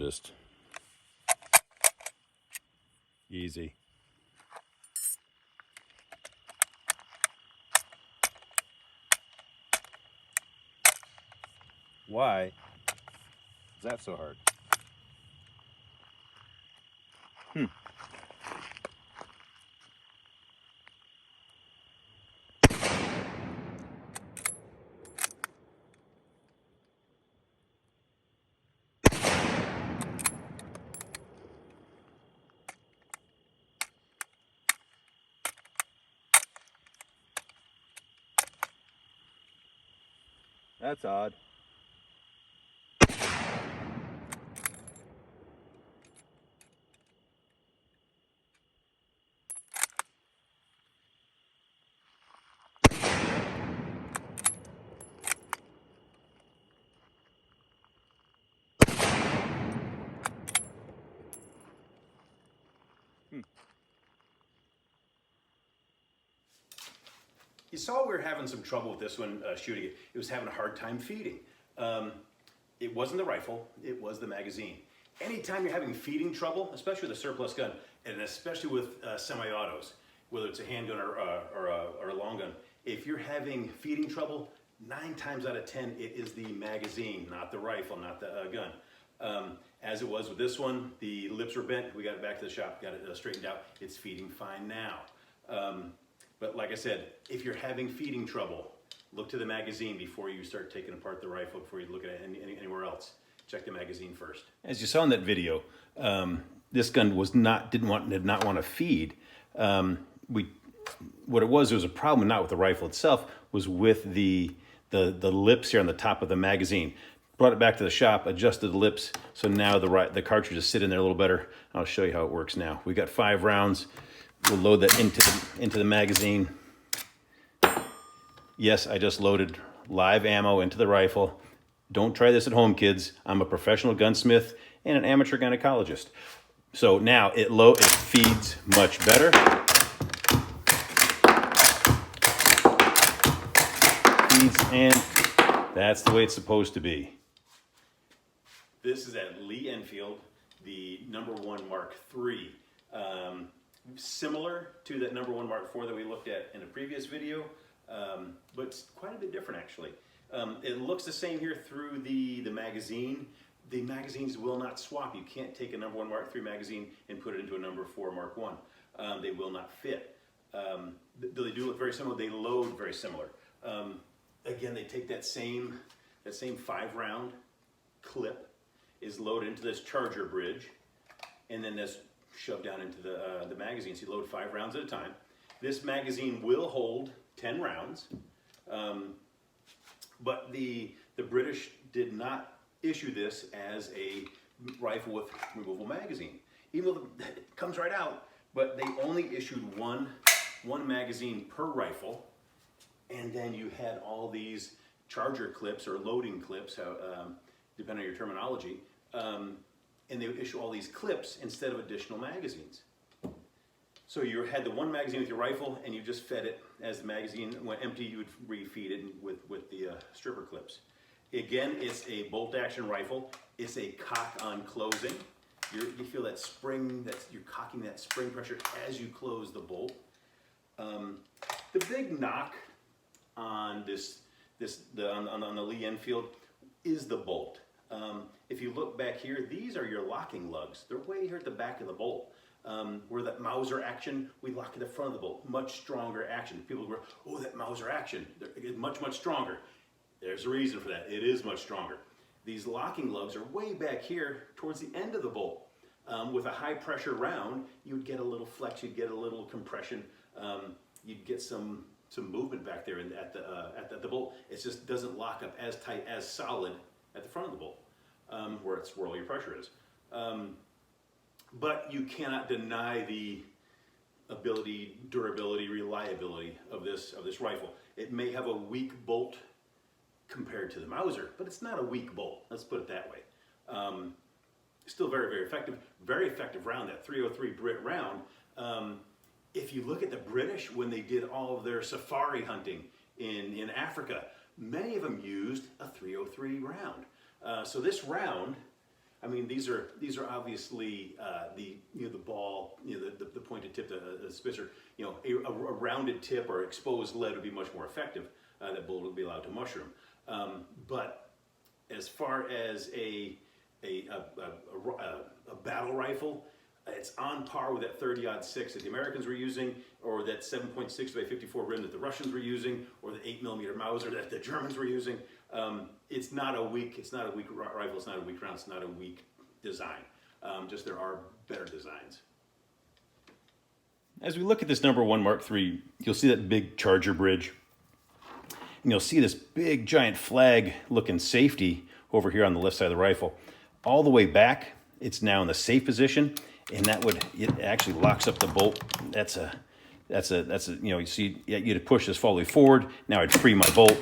gynecologist. Easy. Why is that so hard? That's odd. You saw we were having some trouble with this one shooting it. It was having a hard time feeding. It wasn't the rifle, it was the magazine. Anytime you're having feeding trouble, especially with a surplus gun, and especially with semi-autos, whether it's a handgun or a long gun, if you're having feeding trouble, 9 times out of 10, it is the magazine, not the rifle, not the gun. As it was with this one, the lips were bent, we got it back to the shop, got it straightened out. It's feeding fine now. But like I said, if you're having feeding trouble, look to the magazine before you start taking apart the rifle, before you look at it anywhere else. Check the magazine first. As you saw in that video, this gun did not want to feed. What it was a problem not with the rifle itself, was with the lips here on the top of the magazine. Brought it back to the shop, adjusted the lips, so now the cartridges sit in there a little better. I'll show you how it works now. We got 5 rounds. We'll load that into the magazine. Yes, I just loaded live ammo into the rifle. Don't try this at home, kids. I'm a professional gunsmith and an amateur gynecologist. So now it feeds much better. Feeds, and that's the way it's supposed to be. This is at Lee-Enfield, the #1 Mark III. Similar to that #1 Mark IV that we looked at in a previous video, but it's quite a bit different actually. It looks the same here through the magazine. The magazines will not swap. You can't take a #1 Mark III magazine and put it into a #4 Mark I. They will not fit. They do look very similar. They load very similar. Again, they take that same 5-round clip is loaded into this charger bridge, and then this shoved down into the magazine. So you load 5 rounds at a time. This magazine will hold 10 rounds, but the British did not issue this as a rifle with removable magazine. Even though it comes right out, but they only issued one magazine per rifle, and then you had all these charger clips or loading clips, depending on your terminology, and they would issue all these clips instead of additional magazines. So you had the one magazine with your rifle, and you just fed it. As the magazine went empty, you would refeed it with the stripper clips. Again, it's a bolt-action rifle. It's a cock-on closing. You feel that spring, you're cocking that spring pressure as you close the bolt. The big knock on on the Lee-Enfield is the bolt. If you look back here, these are your locking lugs. They're way here at the back of the bolt. Where that Mauser action, we lock at the front of the bolt. Much stronger action. People go, oh, that Mauser action, it's much, much stronger. There's a reason for that. It is much stronger. These locking lugs are way back here towards the end of the bolt. With a high pressure round, you'd get a little flex, you'd get a little compression, you'd get some movement back there at the bolt. It just doesn't lock up as tight, as solid at the front of the bolt, where all your pressure is. But you cannot deny the ability, durability, reliability of this rifle. It may have a weak bolt compared to the Mauser, but it's not a weak bolt. Let's put it that way. Still very, very effective. Very effective round, that 303 Brit round. If you look at the British, when they did all of their safari hunting in Africa, many of them used a 303 round. So this round I mean, these are obviously the ball, the pointed tip, the spitzer. A rounded tip or exposed lead would be much more effective. That bullet would be allowed to mushroom. But as far as a battle rifle, it's on par with that 30-06 that the Americans were using, or that 7.6 by 54 rim that the Russians were using, or the 8mm Mauser that the Germans were using. It's not a weak rifle. It's not a weak round. It's not a weak design. Just there are better designs. As we look at this #1 Mark III, you'll see that big Charger bridge, and you'll see this big giant flag-looking safety over here on the left side of the rifle. All the way back, it's now in the safe position, and it actually locks up the bolt. That's a you see, you'd push this all the way forward. Now I'd free my bolt.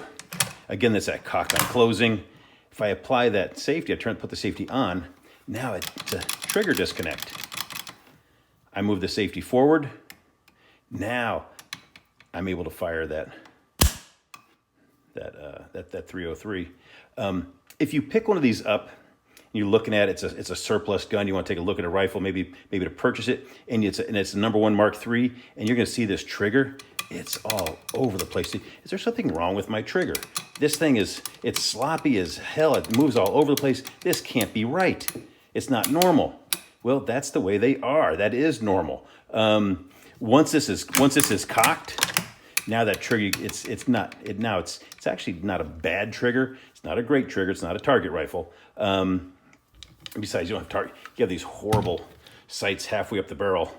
Again, that's that cock on closing. If I apply that safety, I put the safety on. Now it's a trigger disconnect. I move the safety forward. Now I'm able to fire that 303. If you pick one of these up, you're looking at it, it's a surplus gun. You want to take a look at a rifle, maybe to purchase it, and it's a #1 Mark III, and you're going to see this trigger. It's all over the place. Is there something wrong with my trigger? This thing it's sloppy as hell. It moves all over the place. This can't be right. It's not normal. Well, that's the way they are. That is normal. Once this is cocked, now that trigger, it's actually not a bad trigger. It's not a great trigger. It's not a target rifle. Besides, you don't have target. You have these horrible sights halfway up the barrel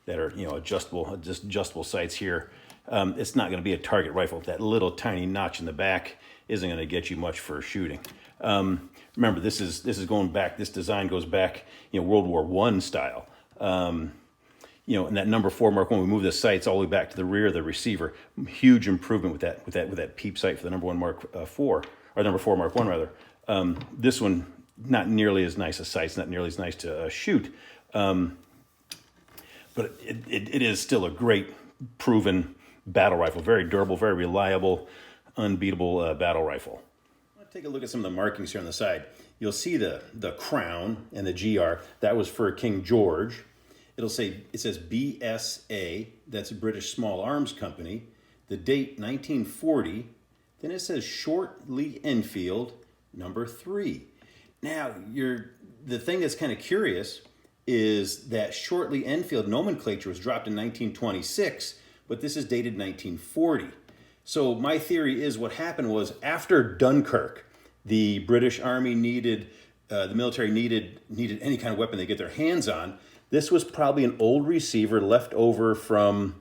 that are adjustable sights here. It's not going to be a target rifle. That little tiny notch in the back isn't going to get you much for shooting. Remember, this is going back. This design goes back, World War I style. And that #4 Mark I, we move the sights all the way back to the rear of the receiver. Huge improvement with that peep sight for the #1 Mark IV, or #4 Mark I rather. This one, not nearly as nice a sight. It's not nearly as nice to shoot. But it is still a great, proven battle rifle. Very durable, very reliable, unbeatable battle rifle. Let's take a look at some of the markings here on the side. You'll see the crown and the GR. That was for King George. It says BSA. That's a British Small Arms Company. The date 1940. Then it says Short Lee-Enfield No. 3. Now, the thing that's kind of curious is that Short Lee-Enfield nomenclature was dropped in 1926, but this is dated 1940. So my theory is what happened was after Dunkirk, the British Army the military needed any kind of weapon they get their hands on. This was probably an old receiver left over from,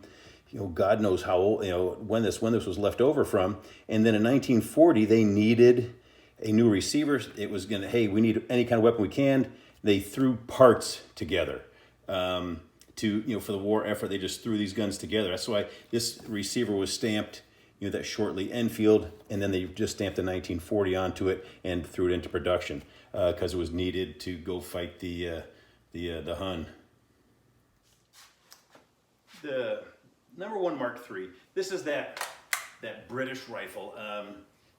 God knows how old, when this was left over from. And then in 1940, they needed a new receiver. It was we need any kind of weapon we can. They threw parts together for the war effort. They just threw these guns together. That's why this receiver was stamped, that Short Lee-Enfield, and then they just stamped the 1940 onto it and threw it into production because it was needed to go fight the Hun. The #1 Mark III. This is that British rifle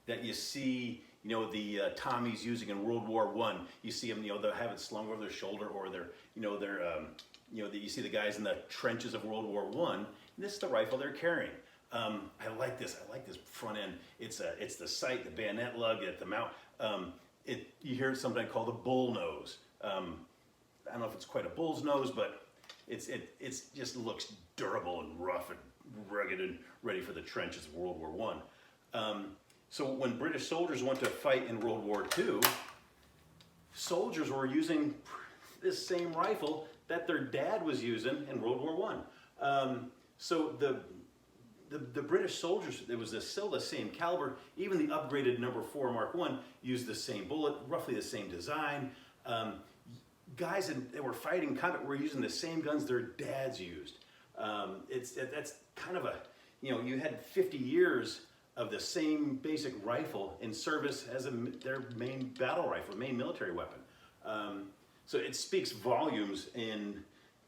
that you see. The Tommies using in World War I. You see them, they'll have it slung over their shoulder, or you see the guys in the trenches of World War I. And this is the rifle they're carrying. I like this. I like this front end. It's the sight, the bayonet lug at the mount. You hear it sometimes called a bull nose. I don't know if it's quite a bull's nose, but it's just looks durable and rough and rugged and ready for the trenches of World War I. So when British soldiers went to fight in World War II, soldiers were using this same rifle that their dad was using in World War I. So the British soldiers, it was still the same caliber. Even the upgraded #4 Mark I used the same bullet, roughly the same design. Guys that were fighting combat were using the same guns their dads used. That's kind of you had 50 years of the same basic rifle in service as their main battle rifle, main military weapon. So it speaks volumes in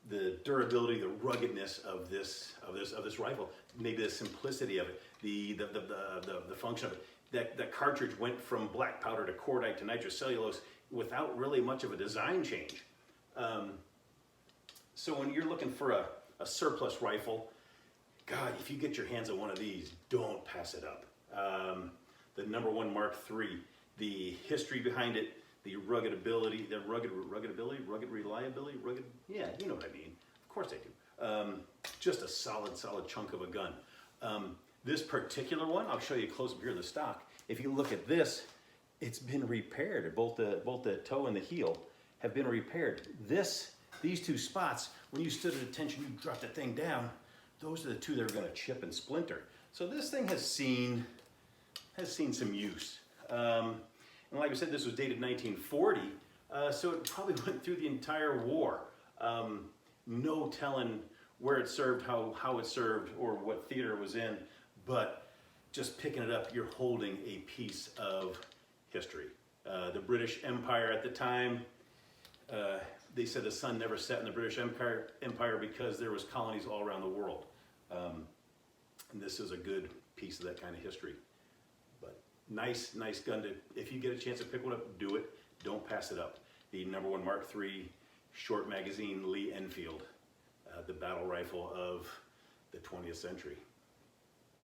the durability, the ruggedness of this rifle. Maybe the simplicity of it, the function of it. that cartridge went from black powder to cordite to nitrocellulose without really much of a design change. So when you're looking for a surplus rifle, God, if you get your hands on one of these, don't pass it up. The #1 Mark III, the history behind it, the rugged ability, rugged reliability, yeah, you know what I mean. Of course I do. Just a solid chunk of a gun. This particular one, I'll show you close up here in the stock. If you look at this, it's been repaired. Both the toe and the heel have been repaired. These two spots, when you stood at attention, you dropped the thing down, those are the two that are gonna chip and splinter. So this thing has seen some use. And like I said, this was dated 1940, so it probably went through the entire war. No telling where it served, how it served, or what theater it was in, but just picking it up, you're holding a piece of history. The British Empire at the time, they said the sun never set in the British Empire because there was colonies all around the world. And this is a good piece of that kind of history. But nice gun to, if you get a chance to pick one up, do it. Don't pass it up. The #1 Mark III short magazine Lee-Enfield, the battle rifle of the 20th century.